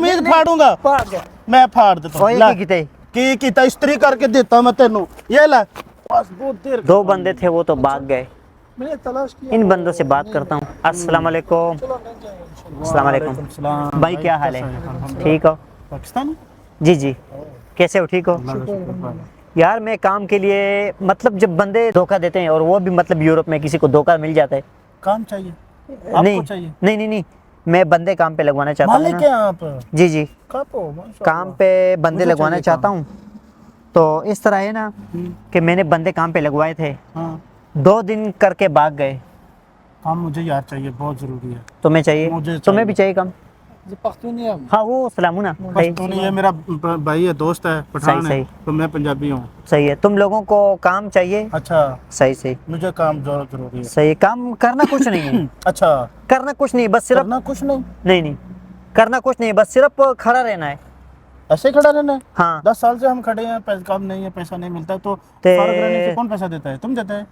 कमीज फाड़ूंगा, मैं फाड़ देता हूँ। की कीता इस्त्री करके देता मैं तेनू, ये ले। दो बंदे थे वो तो भाग गए, इन बंदों से बात करता हूँ। अस्सलाम वालेकुम। अस्सलाम वालेकुम भाई, क्या हाल है? ठीक हो? पाकिस्तान? जी जी, कैसे हो? ठीक हो? यार मैं काम के लिए, मतलब जब बंदे धोखा देते हैं, और वो भी मतलब यूरोप में किसी को धोखा मिल जाता है। काम चाहिए नहीं आपको? चाहिए? नहीं, मैं बंदे काम पे लगवाना चाहता हूँ मालिक है आप? जी जी, कब हो? माशाल्लाह। काम पे बंदे लगवाना चाहता हूँ। तो इस तरह है ना कि मैंने बंदे काम पे लगवाए थे, हाँ। 2 दिन करके भाग गए। काम मुझे यार चाहिए, बहुत जरूरी है। तुम्हें चाहिए? मुझे तुम्हें भी चाहिए काम? पख्तूनी हाँ वो सलामुना। पख्तूनी है, मेरा भाई है, दोस्त है, पठान सही है, तो मैं पंजाबी हूँ। सही है, तुम लोगों को काम चाहिए? अच्छा, सही मुझे काम जरूरी है। सही, काम करना कुछ नहीं है। अच्छा, करना कुछ नहीं, बस सिर्फ करना कुछ नहीं? नहीं, करना कुछ नहीं, बस सिर्फ खड़ा रहना है। ऐसे खड़ा रहना है? हाँ 10 साल से हम खड़े हैं, पैसा काम नहीं है, पैसा नहीं मिलता, तो फर्क रहने से कौन पैसा देता है? तुम देते हैं?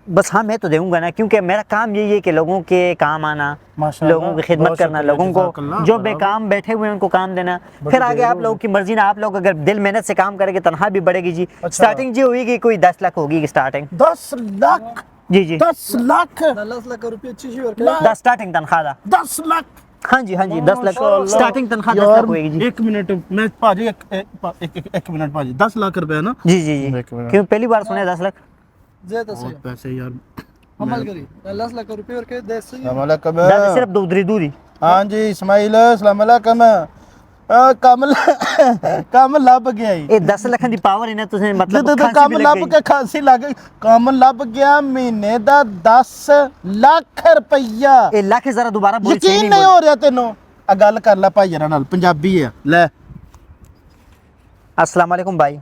बस। हाँ मैं तो दूंगा ना, क्योंकि मेरा काम यही है कि लोगों के काम आना, लोगों की खिदमत करना, लोगों को जो बेकाम बैठे हुए हैं उनको काम देना। फिर आगे आप लोगों की मर्जी ना, आप लोग अगर दिल मेहनत से काम करेंगे तनख्वाह भी बढ़ेगी जी। स्टार्टिंग जी होगी कोई 10 लाख होगी स्टार्टिंग। 10 लाख? जी जी 10 लाख? 10 लाख रुपये अच्छी 10 स्टार्टिंग तनख्वाह। 10 लाख? हाँ जी 10 लाख स्टार्टिंग तनख्वाह 10 लाख होगी जी। एक मिनट मैं भाजी, एक मिनट भाजी, 10 लाख रुपए है ना? जी जी जी, क्यों पहली बार सुने 10 लाख? बहुत पैसे यार। अमल करी 10 लाख रुपये और के देश से सिर्फ दूरी। हाँ जी इस्माइल, अस्सलाम वालेकुम। काम लभ गया ये 10 लाख दी पावर है ना, तुझे मतलब तो खांसी काम भी लग लभ गई। के खांसी लग गई। काम लभ गया महीने दा 10 लाख रुपया। ये लाख जरा दोबारा बोल, यकीन नहीं हो रहा तेनों? आ गल कर ले भाई यार नाल, पंजाबी है ले। अस्सलाम वालेकुम भाई।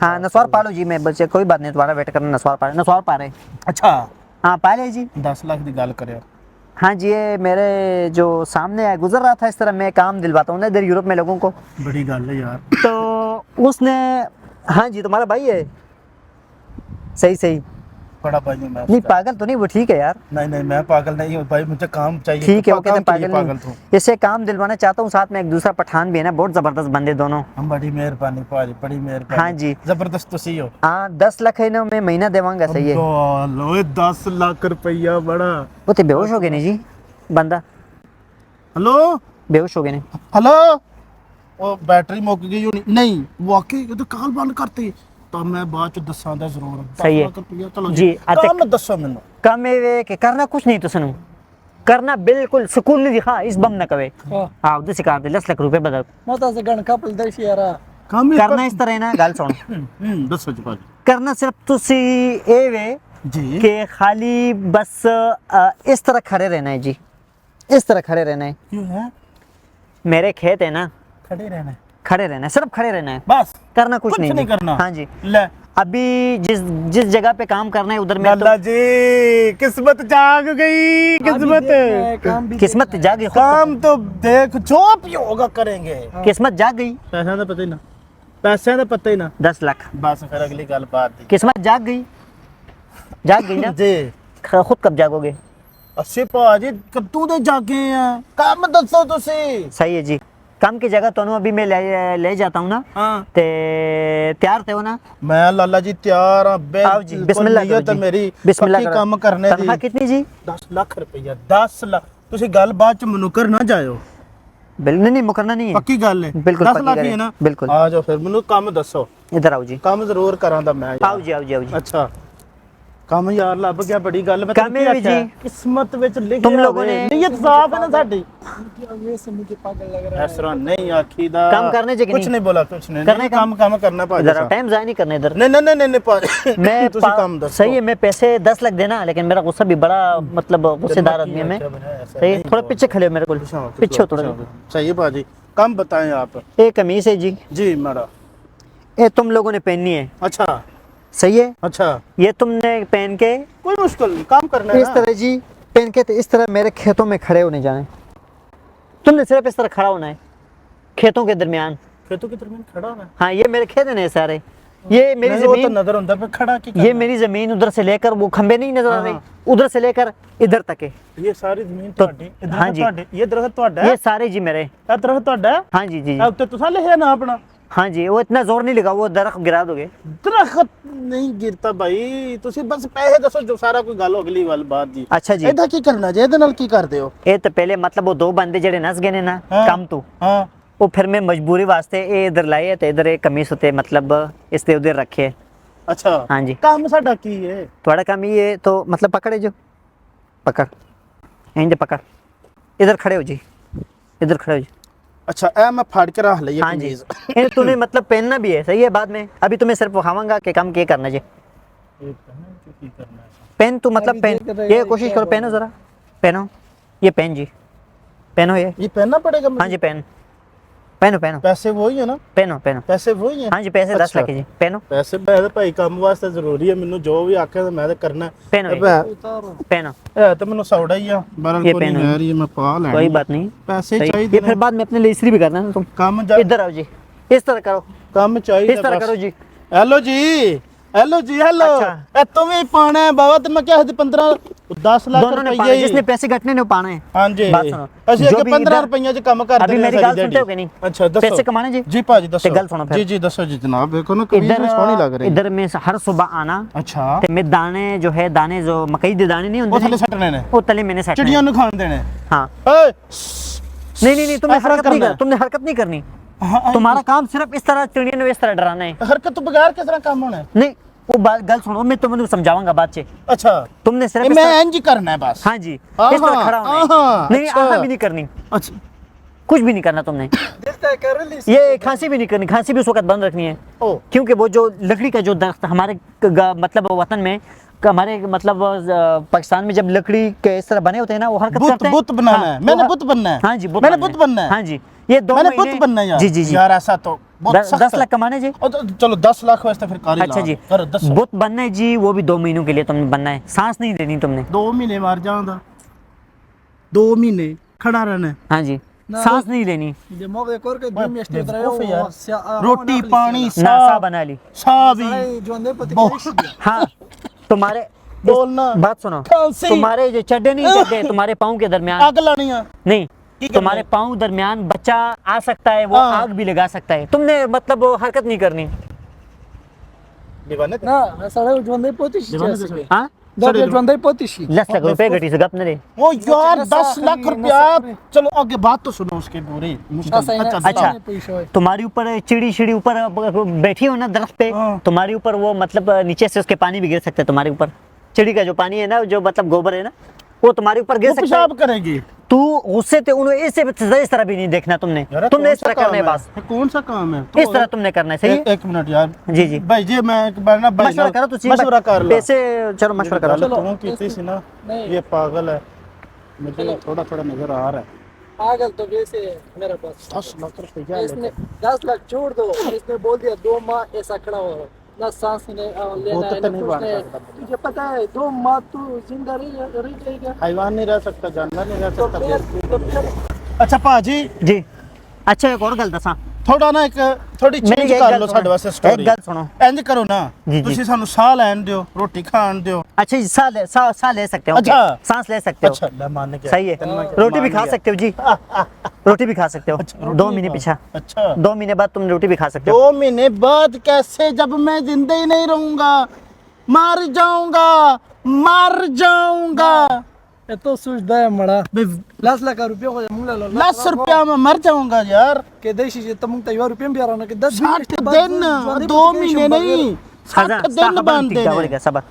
हाँ नसवार पालो जी, मैं बच्चे कोई बात नहीं, तुम्हारा वेट करना। नसवार पा रहे। अच्छा हाँ पा ले जी। 10 लाख की गल करे। हाँ जी, ये मेरे जो सामने है गुजर रहा था, इस तरह मैं काम दिलवाता हूँ ना इधर यूरोप में लोगों को। बड़ी गल है यार। तो उसने, हाँ जी तुम्हारा भाई है। सही बड़ा भाई हूं मैं। नहीं पागल तो नहीं, वो ठीक है यार। नहीं मैं पागल नहीं हूँ भाई, मुझे काम चाहिए। ठीक है, वो कहते हैं पागल पागल तू। नहीं। इससे काम दिलवाना चाहता हूँ, साथ में एक दूसरा पठान भी है ना, बहुत जबरदस्त बंदे दोनों। हम बड़ी मेहरबानी भाजी, बड़ी मेहरबानी। हाँ जी जबरदस्त तुसी हो। हाँ 10 लाख है ना, मैं महीना देवांगा। सही है। लो 10 लाख रुपया बड़ा। वो तो बेहोश हो गए नहीं जी बंदा। हेलो बेहोश हो गए नहीं। हेलो, वो बैटरी मुक गई होनी। नहीं वाकई ये तो काल बंद करती, तो मैं बाद च दसांगा जरूर। सही है चलो जी। काम दसो मैनू। काम है कि करना कुछ नहीं, तो सुनो करना बिल्कुल सुकून नहीं दिखा, इस बम न कवे। हाँ उधर से कर दे 10 लाख रुपए बदल। मता से गण कपल देश यारा काम करना इस तरह है ना, गल सुन। दसो जी भाजी। करना सिर्फ तुसी ए वे जी कि खाली बस इस तरह खड़े रहना है जी, इस तरह खड़े रहना है। क्यों है? मेरे खेत है ना, खड़े रहना है, खड़े रहना है, सिर्फ खड़े रहना है, बस करना कुछ नहीं जी। करना। हाँ जी, ले अभी जिस जगह पे काम करना है उधर में लाला जी किस्मत जाग गई, किस्मत जाग गई। काम तो देख जो भी होगा करेंगे। किस्मत जाग गई। पैसा तो पता ही ना, पैसे का पता ही ना। 10 लाख बस फिर अगली गल बात दी। किस्मत जाग गई ना जी खुद कब जागोगे? अस्सी भाजी कद्दू दे जागे हैं, काम दसो तुसी। सही है जी। काम की जगह तो अभी मैं ले जाता हूँ ना। हाँ ते तैयार थे हो ना? मैं लाला जी तैयार हां। आओ जी, बिस्मिल्लाह करो जी। मेरी बिस्मिल्लाह पक्की करो। काम करने दी। तनख्वाह कितनी जी? 10 लाख रुपया। 10 लाख तुसी गल बात च मनुकर ना जायो। बिल्कुल नहीं, मुकरना नहीं है। पक्की गल है? बिल्कुल 10 पक्की लाख गल ही है, है ना? बिल्कुल। आ जाओ फिर मेनू काम दसो। इधर आओ जी। काम जरूर करांदा मैं यार। आओ जी। अच्छा काम यार लभ गया, बड़ी गल। मैं काम है भी जी। किस्मत विच लिखिया तुम लोगों ने नीयत साफ है ना साडी। ये से मुझे पागल लग रहा है। ऐसा नहीं आखीदा। काम करने चाहिए कुछ नहीं बोला, कुछ नहीं करने काम करना भाई। इधर टाइम जाया नहीं करना इधर। नहीं मैं तुसी काम दसो। सही है, मैं पैसे 10 लाख देना, लेकिन मेरा गुस्सा भी बड़ा मतलब गुस्सेदार आदमी है मैं। सही है, थोड़ा पीछे खड़े हो मेरे को, पीछे थोड़ा। सही भाजी, काम बताएं आप। एक कमीज है जी। जी मेरा। ये तुम लोगों ने पहननी है। अच्छा सही है। अच्छा ये तुमने पहन के कोई मुश्किल नहीं, काम करना है इस तरह जी पहन के, तो इस तरह मेरे खेतों में खड़े होने जाने। तुमने सिर्फ इस तरह खड़ा होना है खेतों के दरमियान। खेतों के दरमियान खड़ा होना है। हाँ ये मेरे खेत हैं सारे, ये मेरी नहीं, वो तो जमीन, नजर होता पे खड़ा की ये मेरी जमीन उधर से लेकर वो खंबे नहीं नजर आ रहे, उधर से लेकर इधर तक है। ये सारी ਜ਼ਮੀਨ तो- ਤੁਹਾਡੀ ਇਹ हाँ जी। ਤੁਹਾਡੇ ਇਹ ਦਰਖਤ ਤੁਹਾਡਾ ਹੈ ये सारे जी मेरे। ਇਹ ਦਰਖਤ ਤੁਹਾਡਾ ਹੈ हाँ जी जी ਇਹ ਉੱਤੇ ਤੁਸੀਂ ਲਿਖਿਆ ਨਾ ਆਪਣਾ हाँ जी, वो इतना जोर नहीं लगा, वो दरख्त गिरा दोगे। ਦਰਖਤ ਨਹੀਂ ਗਿਰਤਾ ਭਾਈ ਤੁਸੀਂ ਬਸ ਪੈਸੇ ਦੱਸੋ ਜੋ ਸਾਰਾ ਕੋਈ ਗੱਲ ਅਗਲੀ ਵਾਲ ਬਾਤ ਜੀ अच्छा जी, ਇਹਦਾ ਕੀ ਕਰਨਾ ਜੇ ਇਹਦੇ ਨਾਲ ਕੀ ਕਰਦੇ ਹੋ ये तो पहले मतलब वो दो बंदे जड़े नस गए ने ना हाँ। काम तो ਹਾਂ वो फिर मैं मजबूरी वास्ते ये इधर लाए तो इधर एक कमीज होते मतलब इसने उधर रखे। ਅੱਛਾ हाँ जी, ਕੰਮ ਸਾਡਾ ਕੀ ਹੈ थोड़ा काम ये तो मतलब पकड़े जो पकड़ यहीं से पकड़, इधर खड़े हो जी, इधर खड़े हो जी। अच्छा ਇਹ ਮੈਂ ਫੜ ਕੇ ਰੱਖ ਲਈ हाँ जी, ये तुम्हें मतलब पहनना भी है, सही है बाद में, अभी तुम्हें सिर्फ खाऊंगा कि काम क्या करना जी। पेन तो मतलब अभी पेन, देख रहे ये हैं कोशिश क्या करो, बोल पहनो जरा, पहनो ये पेन जी, पहनो ये। पहनना पड़ेगा मुझे? हाँ जी पहन, पहनो पहनो पैसे वही है ना पहनो पहनो। पैसे वही है हाँ जी पैसे 10 अच्छा। लाख के जी, पहनो ਪੈਸੇ ਮੈਂ ਤਾਂ ਭਾਈ ਕੰਮ ਵਾਸਤੇ ਜ਼ਰੂਰੀ ਹੈ ਮੈਨੂੰ ਜੋ ਵੀ ਆਖਿਆ ਤਾਂ ਮੈਂ ਤਾਂ ਕਰਨਾ ਹੈ। पहनो ਇਹ ये, ਭੈ- उतारो पहनो, ਇਹ ਤਾਂ ਮੈਨੂੰ ਸੌੜਾ ਹੀ ਆ ਬਰਲ ये ਕੋਈ ਨਹੀਂ पहनो। ਹੈ ये ਮੈਂ ਪਾ ਲੈਣਾ कोई बात नहीं, ਪੈਸੇ सही। ਚਾਹੀਦੇ ये फिर बाद में अपने लिए इस्त्री भी करना है ना तुम। ਕੰਮ ਜਾ इधर आओ जी, इस तरह करो, ਕੰਮ ਚਾਹੀਦਾ इस तरह ਬਸ। करो जी। ਹੈਲੋ ਜੀ ਹੈਲੋ ਜੀ ਹੈਲੋ अच्छा। ਇਹ ਤੂੰ ਵੀ ਪਾਣਾ ਹੈ ਬਾਬਾ ਤੇ ਮੈਂ ਕਿਹਾ ਸੀ 15 10 ਲੱਖ दोनों ने ਰੁਪਏ पाना, जिसने पैसे घटने ने वो पाना है। ਹਾਂਜੀ बात सुनो, ਅਸੀਂ जो ਅੱਗੇ भी 15 इधर- ਰੁਪਈਆਂ 'ਚ ਕੰਮ ਕਰਦੇ अभी ਰਹੇ मेरी ਸਾਰੀ गाल सुनते ਦਿਹਾੜੀ। हो कि नहीं? ਅੱਛਾ ਦੱਸੋ पैसे कमाने जी। ਜੀ ਭਾਜੀ ਦੱਸੋ गल सुनो फिर। ਜੀ ਜੀ ਦੱਸੋ ਜੀ ਜਨਾਬ ਵੇਖੋ ਨਾ ਕਮੀਜ਼ इधर ਵੀ ਸੋਹਣੀ ਲੱਗ ਰਹੀ इधर में हर सुबह आना ਅੱਛਾ ते मैं दाने जो है दाने जो मकई दे दाने नहीं ਉਹ होते ਥੱਲੇ ने, ਸੱਟਣੇ ਨੇ वो तले मैंने सेट ਚਿੜੀਆਂ ਨੂੰ ਖਾਣ ਦੇਣੇ हाँ ਓਏ नहीं नहीं नहीं, तुमने ऐसा हरकत नहीं करना कर, है। तुमने हरकत नहीं करनी, ਹਾਂ तुम्हारा काम सिर्फ इस तरह चिड़िया ने इस तरह डराना है। ਹਰਕਤ ਤੋਂ ਬਗੈਰ ਕਿਸ ਤਰ੍ਹਾਂ ਕੰਮ ਹੋਣਾ ਹੈ? नहीं वो बात गल सुनो, मैं तुम्हें समझाऊंगा बात से, ਅੱਛਾ तुमने सिर्फ ਇਹ इस मैं तरह- ਇੰਜ ਹੀ करना है बस हाँ जी आहा, इस तरह खड़ा होना है। आहा, नहीं अच्छा। आहा भी नहीं करनी, अच्छा कुछ भी नहीं करना तुमने। दिखता है कर ली ये खांसी भी नहीं करनी, खांसी भी उस वक्त बंद रखनी है, ओ क्योंकि वो जो लकड़ी का जो दरख्त हमारे मतलब वतन में हमारे मतलब पाकिस्तान में जब लकड़ी के इस तरह बने होते हैं ना, वो हरकत बुत करते हैं। बुत बनाना हाँ, है मैंने वो- बुत बनना है हाँ जी बुत मैंने बनना बुत बनना है हाँ जी, ये 2 मैंने महीने बुत बनना है यार जी जी जी, यार ऐसा तो बहुत सख्त 10 है। लाख कमाने जी। ओ, तो चलो 10 लाख वास्ते फिर कार ही अच्छा ला जी, कर 10 बुत बनना है जी, वो भी 2 महीनों के लिए तुमने बनना है, सांस नहीं देनी तुमने। 2 महीने मार जाऊंगा 2 महीने खड़ा रहना है हाँ जी, ना, सांस नहीं लेनी, دماغ يكور Bak, كدوم يشتري बेवकूफ है यार। रोटी रोटी पानी ना सा बना ली। सा भी जो अंदर पति बहुत हाँ तुम्हारे बोलना बात सुनो, खांसी तुम्हारे जो चड्डे नहीं चड्डे तुम्हारे पाँव के दरमियान आग लानी है नहीं, ठीक है तुम्हारे पाँव दरमियान बच्चा आ सकता है, वो हाँ। आग भी लगा सकता है, तुमने मतलब वो हरकत नहीं करनी। दीवाने ना सारे जो अंदर पति दीवाने हाँ दर जो अंदर पति शी 10 लाख रुपए घटी से गप न दे। वो यार नशा 10 लाख नशा रुपया करे। चलो आगे बात तो सुनो उसके पूरी मुश्किल अच्छा। तुम्हारे ऊपर चिड़ी चिड़ी ऊपर बैठी हो ना दरख्त पे, हाँ। तुम्हारे ऊपर वो मतलब नीचे से उसके पानी भी गिर सकता है तुम्हारे ऊपर, चिड़ी का जो पानी है ना, जो मतलब गोबर है ना, वो तुम्हारे ऊपर गिर वो सकता है। पेशाब करेगी तू उससे तो उन्हें इस तरह भी नहीं देखना तुमने, यार तुमने कौन इस सा तरह करना है काम बस, ये कौन सा काम है इस तरह तुमने करना है, सही है। एक मिनट यार जी जी भाई जी मैं एक बार ना भाई मशवरा करो तुम, मशवरा कर लो पैसे चलो मशवरा करो। चलो चलो, तू कीती सी ना नहीं। ये पागल है मुझे थोड़ा थोड़ा नजर आ रहा है पागल तो वैसे मेरे पास 10 लाख रुपया इसने 10 लाख छोड़ दो, इसने बोल दिया 2 माह ऐसा खड़ा हो ना सांस ने लेना है तो ना नहीं कुछ बात नहीं। करता। तुझे पता है 2 माह तू जिंदा रह जाएगा हैवान नहीं रह सकता जानवर नहीं रह तो सकता फिर अच्छा पाजी जी अच्छा एक और गल दसा, ਥੋੜਾ ਨਾ ਇੱਕ ਥੋੜੀ ਮੇਰੀ ਚੇਂਜ ਇੱਕ ਕਰ ਗੱਲ ਲਓ ਸੁਣੋ, ਸਾਡੇ ਵਾਸਤੇ ਇੱਕ ਸਟੋਰੀ ਗੱਲ ਸੁਣੋ। ਇੰਜ ਕਰੋ ਨਾ जी, जी। ਤੁਸੀਂ ਸਾਨੂੰ ਸਾਹ ਲੈਣ ਦਿਓ ਰੋਟੀ ਖਾਣ ਦਿਓ अच्छा जी साह ले सकते हो, अच्छा। okay, सांस ले सकते हो, ਅੱਛਾ ਲੈ ਮੰਨ ਗਿਆ सही है, रोटी भी खा सकते हो जी, रोटी भी खा सकते हो, 2 महीने पीछे, अच्छा 2 महीने बाद तुम रोटी भी खा सकते हो। 2 महीने बाद कैसे जब मैं जिंदा ही नहीं रहूंगा मर जाऊंगा मर जाऊंगा ये तो सोचता है मड़ा 10 लाख रुपया को मुंगला लो 10 रुपया में मर जाऊंगा यार के देशी से तुम तैयार रुपया भी आ रहा ना कि 10 60 दिन 2 महीने नहीं 60 दिन बनते हैं सबर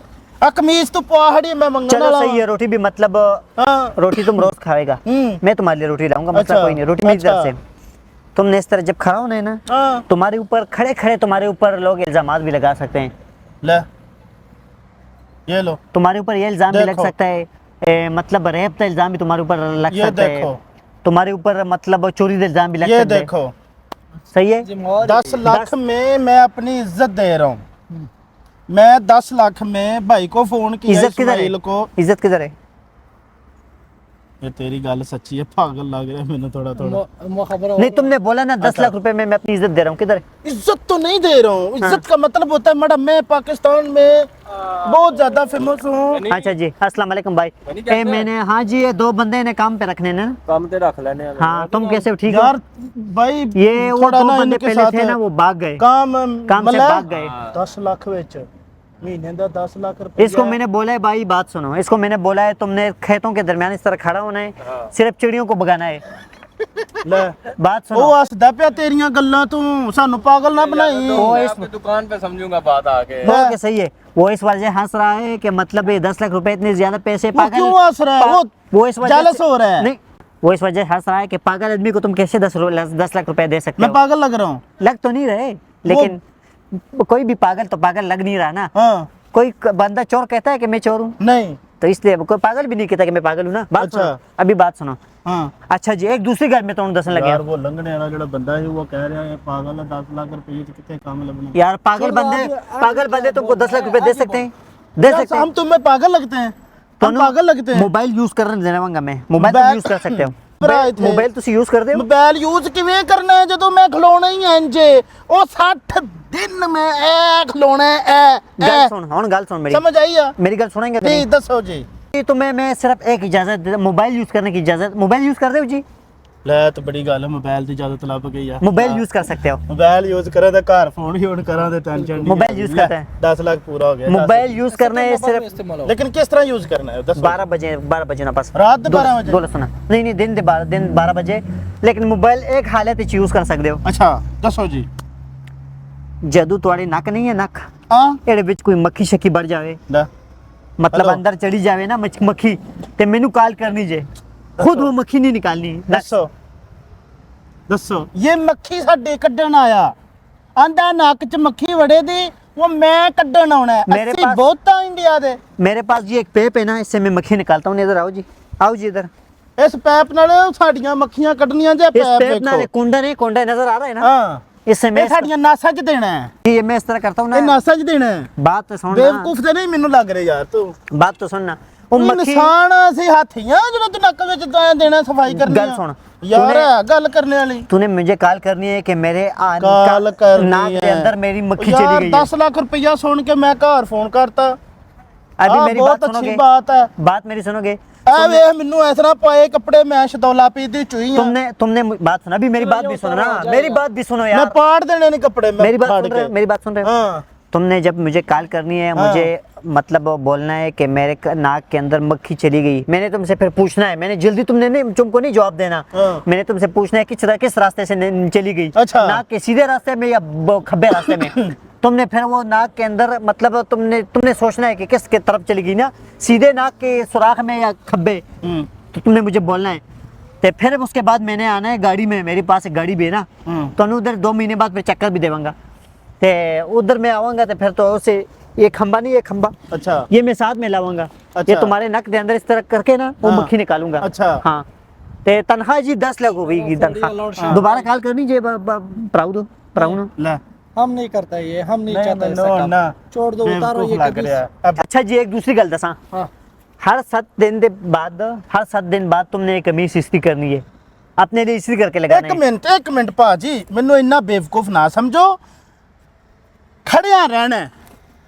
आ कमीज तो पहाड़ी में मंगने चलो वाला सही है, रोटी भी मतलब हां रोटी तुम रोज खाएगा, मैं तुम्हारे लिए रोटी लाऊंगा, मतलब अच्छा, कोई नहीं, रोटी मेरी तरफ अच्छा। से। तुमने इस तरह जब खड़ा होना है ना, हां तुम्हारे ऊपर खड़े खड़े तुम्हारे ऊपर लोग इल्जामात भी लगा सकते हैं, ले ये लो तुम्हारे ऊपर ये इल्जाम भी लग देखो। सकता है, मतलब रेप का इल्जाम भी तुम्हारे ऊपर लग ये सकता है, देखो तुम्हारे ऊपर मतलब चोरी का इल्जाम भी लग ये सकता है, देखो सही है। 10 लाख में मैं अपनी इज्जत दे रहा हूँ मैं 10 लाख में भाई को फोन किया इज्जत किधर इस्माइल है, को इज्जत किधर है, ये तेरी गल सच्ची है, पागल लग रहा है मैंने थोड़ा थोड़ा। खबर नहीं तुमने बोला ना 10 लाख रुपए में मैं अपनी इज्जत दे रहा हूँ, किधर है? इज्जत तो नहीं दे रहा हूँ, इज्जत का मतलब होता है मैडम मैं पाकिस्तान में बहुत ज्यादा फेमस हूँ। अच्छा जी, अस्सलाम वालेकुम भाई। मैंने हाँ जी ये 2 बंदे ने काम पे रखने ना, काम पे रख लेने। हाँ तुम कैसे हो? ठीक हो? यार भाई ये वो 2 बंदे पहले थे ना, वो भाग गए, काम से भाग गए। 10 लाख विच महीने का 10 लाख रुपए। इसको मैंने बोला है भाई, बात सुनो, इसको मैंने बोला है तुमने खेतों के दरमियान इस तरह खड़ा होना है, सिर्फ चिड़ियों को भगाना है। ले बात सुनो, ਉਹ ਹੱਸਦਾ ਪਿਆ ਤੇਰੀਆਂ ਗੱਲਾਂ ਤੂੰ, ਸਾਨੂੰ ਪਾਗਲ ना बनाई। वो इस दुकान पे समझूंगा बात आके। ओके सही है, वो इस वजह हंस रहा है कि मतलब ये 10 लाख रुपए इतने ज्यादा पैसे वो क्यों हंस रहा है? वो इस वजह jealous हो रहा है। नहीं, वो इस वजह हंस रहा है कि पागल आदमी को तुम कैसे 10 लाख रुपए दे सकते मैं हो? पागल लग रहा हूँ? लग तो नहीं रहे, लेकिन कोई भी पागल तो पागल लग नहीं रहा ना। हाँ कोई बंदा चोर कहता है कि मैं चोर हूँ? नहीं। तो इसलिए कोई पागल भी नहीं कहता कि मैं पागल हूँ ना। बात अच्छा। सुनो, अभी बात सुनो। हाँ अच्छा जी, एक दूसरी घर में तो दसन लगे यार वो लंघने वाला जो बंदा है वो कह रहा है पागल है, 10 लाख रुपए तो कितने काम लगने। यार, पागल बंदे तुमको 10 लाख रुपए दे सकते हैं? दे सकते हैं? हम तुम्हें पागल लगते हैं? हम पागल लगते हैं? मोबाइल यूज करने देना मैं, मोबाइल तुम यूज कर सकते हो, मोबाइल ਤੁਸੀਂ यूज ਕਰਦੇ ਹੋ? ਮੋਬਾਈਲ ਯੂਜ਼ ਕਿਵੇਂ ਕਰਨਾ ਹੈ ਜਦੋਂ ਮੈਂ ਖਲੋਣਾ ਹੀ ਇੰਜ ਉਹ 60 ਦਿਨ ਮੈਂ ਐ ਖਲੋਣਾ ਐ ਗੱਲ ਸੁਣ, ਹੁਣ ਗੱਲ ਸੁਣ ਮੇਰੀ, समझ आई आ? मेरी गल सुनेंगे? नहीं दसो जी। तुम्हें मैं सिर्फ एक इजाजत दे, मोबाइल यूज करने की इजाजत। मोबाइल यूज करते हो जी? ਲੈ ਤਾਂ ਬੜੀ ਗੱਲ ਹੈ, ਮੋਬਾਈਲ ਦੀ ਇਜਾਜ਼ਤ ਲੱਭ ਗਈ ਆ। मोबाइल यूज कर सकते हो? ਮੋਬਾਈਲ ਯੂਜ਼ ਕਰਾਂ ਤਾਂ ਘਰ ਫੋਨ ਹੀ ਹੁਣ ਕਰਾਂ ਤੇ ਟੈਨਸ਼ਨ ਨਹੀਂ। मोबाइल यूज करता है? 10 लाख पूरा हो गया। मोबाइल यूज करना है सिर्फ, लेकिन किस तरह यूज करना है दसो। 12 बजे ना बस, रात दे 12 बजे? बोलो सुना, नहीं दिन 12 बजे, लेकिन मोबाइल एक हालत च यूज कर सकते हो। अच्छा दसो जी। जदू ਤੁਹਾਡੀ ਨੱਕ ਨਹੀਂ ਹੈ, ਨੱਕ हाँ ਇਹਦੇ ਵਿੱਚ ਕੋਈ ਮੱਖੀ ਸ਼ੱਕੀ ਵੜ ਜਾਵੇ, ਲੈ मतलब हेलो। अंदर चढ़ी जावे ना मक्खी, ते मेनू कॉल करनी जे, खुद वो मक्खी नहीं निकालनी। दसो दसो ये मक्खी साडे ਕੱਢਣ ਆਇਆ, ਆਂਦਾ ਨੱਕ ਚ ਮੱਖੀ ਵੜੇ ਦੀ वो मैं ਕੱਢਣ ਆਉਣਾ ਹੈ। मेरे ਅਸੀਂ पास- ਬਹੁਤ ਆ ਇੰਡੀਆ ਦੇ। मेरे पास जी एक पेप है ना, इससे मैं मक्खी निकालता हूँ। इधर आओ जी, आओ जी इधर। ਇਸ ਪੈਪ ਨਾਲ ਸਾਡੀਆਂ ਮੱਖੀਆਂ ਕੱਢਣੀਆਂ ਜੇ इस ਪੈਪ पेप ना ਦੇਖੋ। कुंडा नजर आ रहा है ना, हाँ इससे मैं ਇਹ ਸਾਡੀਆਂ ਨਾਸਾਂ 'ਚ ਦੇਣਾ ਹੈ, ये मैं इस तरह करता हूँ ਇਹ ना। ਨਾਸਾਂ 'ਚ ਦੇਣਾ ਹੈ। बात तो सुन ना, ਬੇਵਕੂਫ ਤੇ ਨਹੀਂ ਮੈਨੂੰ ਲੱਗ ਰਿਹਾ ਯਾਰ ਤੂੰ। बात तो सुन ना। वो ਉਹ मक्खी, ਇਨਸਾਨ ਅਸੀਂ ਹਾਥੀਆਂ ਜਦੋਂ ਤੂੰ ਨੱਕ ਵਿੱਚ ਦੇਣਾ ਸਫਾਈ ਕਰਨੀ गल सुन, ਯਾਰ ਇਹ ਗੱਲ ਕਰਨੇ ਵਾਲੀ। तूने मुझे कॉल करनी है कि मेरे ਕਾਲ ਕਰਨੀ नाक के है। अंदर मेरी मक्खी यार, चली गई है। 10 लाख रुपया सुन के मैं घर फोन करता। अभी हाँ, मेरी बहुत बात अच्छी सुनोगे? बात है। बात मेरी सुनोगे? ਐ ਵੇਖ ਮੈਨੂੰ ਇਸ ਤਰ੍ਹਾਂ ਪਾਏ ਕੱਪੜੇ ਮੈਂ ਸ਼ਤੌਲਾ ਪੀਦੀ ਚੁਈ ਆ। तुमने बात सुना, अभी मेरी बात भी सुनो ना, मेरी बात भी सुनो मैं यार। पाड़ देने नहीं कपड़े मैं मेरी बात फाड़ सुन रहे हो? के। मेरी बात सुन रहे हो? हाँ तुमने जब मुझे कॉल करनी है, मुझे मतलब बोलना है कि मेरे नाक के अंदर मक्खी चली गई, मैंने तुमसे फिर पूछना है, मैंने जल्दी तुमको नहीं जवाब देना, हाँ। मैंने तुमसे पूछना है किस रास्ते से चली गई, अच्छा। नाक के सीधे रास्ते में या खब्बे रास्ते में। तुमने फिर वो नाक के अंदर मतलब तुमने सोचना है कि किसके तरफ चली गई ना, सीधे नाक के सुराख में या खब्बे, तो तुमने मुझे बोलना है। तो फिर उसके बाद मैंने आना है गाड़ी में, मेरे पास एक गाड़ी भी है ना, तो उधर 2 महीने बाद फिर चक्कर भी देवांगा, तो उधर मैं आऊँगा तो फिर तो उसे ये खंबा नहीं, ये खंबा, अच्छा ये मैं साथ में लाऊंगा, अच्छा। ये तुम्हारे नक के अंदर इस तरह करके ना वो हाँ। मक्खी निकालूंगा। अच्छा। हाँ, ते तनख्वाह जी 10 लाख होगी तनख्वाह। दोबारा कॉल करनी जे प्राउन। ले हम नहीं करता ये, हम नहीं चाहते ऐसा ਮੈਨੂੰ काम। ना छोड़ दो, उतारो ये लग कभी। ਰਿਹਾ अब अच्छा जी, एक दूसरी गल दसा, हाँ हर 7 दिन बाद तुमने एक कमीज इस्त्री करनी है, अपने लिए इस्त्री करके लगाना है। ਇੱਕ ਮਿੰਟ ਭਾਜੀ ਮੈਨੂੰ ਇੰਨਾ ਬੇਵਕੂਫ ਨਾ ਸਮਝੋ। खड़िया रहना है,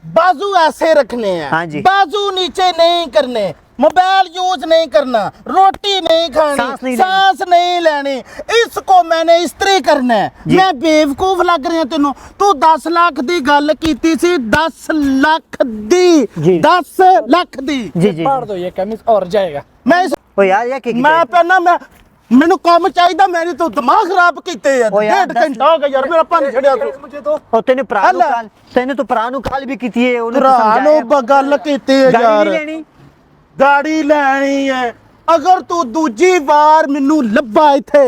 बाजू ऐसे रखने हैं, हाँ जी। बाजू नीचे नहीं करने, मोबाइल यूज नहीं करना, रोटी नहीं खानी, सांस नहीं सांस नहीं लेनी, इसको मैंने इस्त्री करना है। जी। मैं बेवकूफ लग रहा तेनों? तू 10 लाख दी गल कीती सी, 10 लाख दी, जी। 10 लाख दी। जी जी, फाड़ दो ये कमीज और जाएगा। मैं ओ यार ये क्या मैं पहना मैं ਮੈਨੂੰ ਕੰਮ ਚਾਹੀਦਾ, ਮੇਰੀ ਤੂੰ ਦਿਮਾਗ ਖਰਾਬ ਕੀਤੇ ਯਾਰ। ਓ ਯਾਰ, 1.5 ਘੰਟਾ ਹੋ ਗਿਆ ਯਾਰ ਮੇਰਾ ਪਾਣੀ ਛੜਿਆ ਤੂੰ। मुझे तो और तेने प्राणु अल्लाह। काल, तेने तो प्राणु काल भी की है, उन्हें तो ਭਰਾ समझाया। ਨੂੰ ਗੱਲ ਕੀਤੀ ਹੈ गाड़ी ਯਾਰ। नहीं लेनी? ਗਾੜੀ ਲੈਣੀ ਹੈ। ਅਗਰ ਤੂੰ ਦੂਜੀ ਵਾਰ ਮੈਨੂੰ ਲੱਭਾ ਇੱਥੇ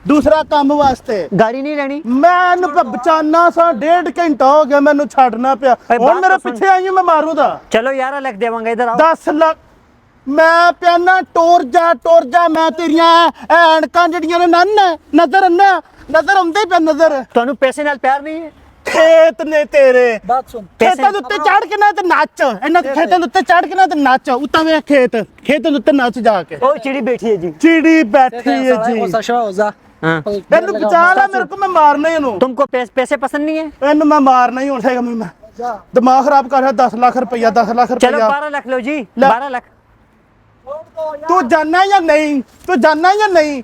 ਦੂਸਰਾ ਕੰਮ ਵਾਸਤੇ, गाड़ी नहीं लेनी? ਮੈਨੂੰ ਬਚਾਨਾ ਸਾਂ। 1.5 ਘੰਟਾ ਹੋ ਗਿਆ ਮੈਨੂੰ ਛੱਡਣਾ ਪਿਆ। ਓਏ ਹੁਣ ਬਾਤ ਮੇਰੇ ਤਾਂ ਸੁਣ। ਪਿੱਛੇ ਆਈ ਮੈਂ ਮਾਰੂਦਾ। चलो 11 लाख देवांगा, इधर आओ। 10 ਲੱਖ ਮੈਂ ਪਿਆਨਾ ਟੁਰ ਜਾ ਮੈਂ ਤੇਰੀਆਂ ਐਨਕਾਂ ਜਿਹੜੀਆਂ ਨੇ ਨਜ਼ਰ ਆਉਂਦੇ ਪਿਆ ਨਜ਼ਰ। ਤੁਹਾਨੂੰ ਪੈਸੇ ਨਾਲ ਪਿਆਰ ਨਹੀਂ ਹੈ? ਖੇਤ ਨੇ ਤੇਰੇ बात सुन ਖੇਤਾਂ ਦੇ ਉੱਤੇ ਚੜ ਕੇ ਨਾ ਤੇ ਨੱਚ ਇਹਨਾਂ ਦੇ ਖੇਤਾਂ ਦੇ ਉੱਤੇ ਚੜ ਕੇ ਨਾ ਤੇ ਨੱਚ ਉੱਤਾ ਵੇ ਖੇਤ ਦੇ ਉੱਤੇ ਨੱਚ ਜਾ ਕੇ ओ चिड़ी बैठी है जी ਚਿੜੀ ਬੈਠੀ ਹੈ ਜੀ वो सशवा होजा हाँ ਇਹਨੂੰ ਬਚਾ ਲੈ ਮੇਰੇ ਕੋ ਮੈਂ ਮਾਰਨਾ ਹੀ ਇਹਨੂੰ तुमको पैसे पसंद नहीं है ਇਹਨੂੰ ਮੈਂ ਮਾਰਨਾ ਹੀ ਹੁਣ ਸੇਗਾ ਮੈਂ जा ਦਿਮਾਗ ਖਰਾਬ ਕਰ ਰਿਹਾ 10 ਲੱਖ ਰੁਪਇਆ 10 ਲੱਖ चलो ਰੁਪਇਆ 12 लाख लो जी ला। 12 लाख छोड़ दो यार ਤੂੰ ਜਾਣਾ ਜਾਂ ਨਹੀਂ ਤੂੰ ਜਾਣਾ ਜਾਂ ਨਹੀਂ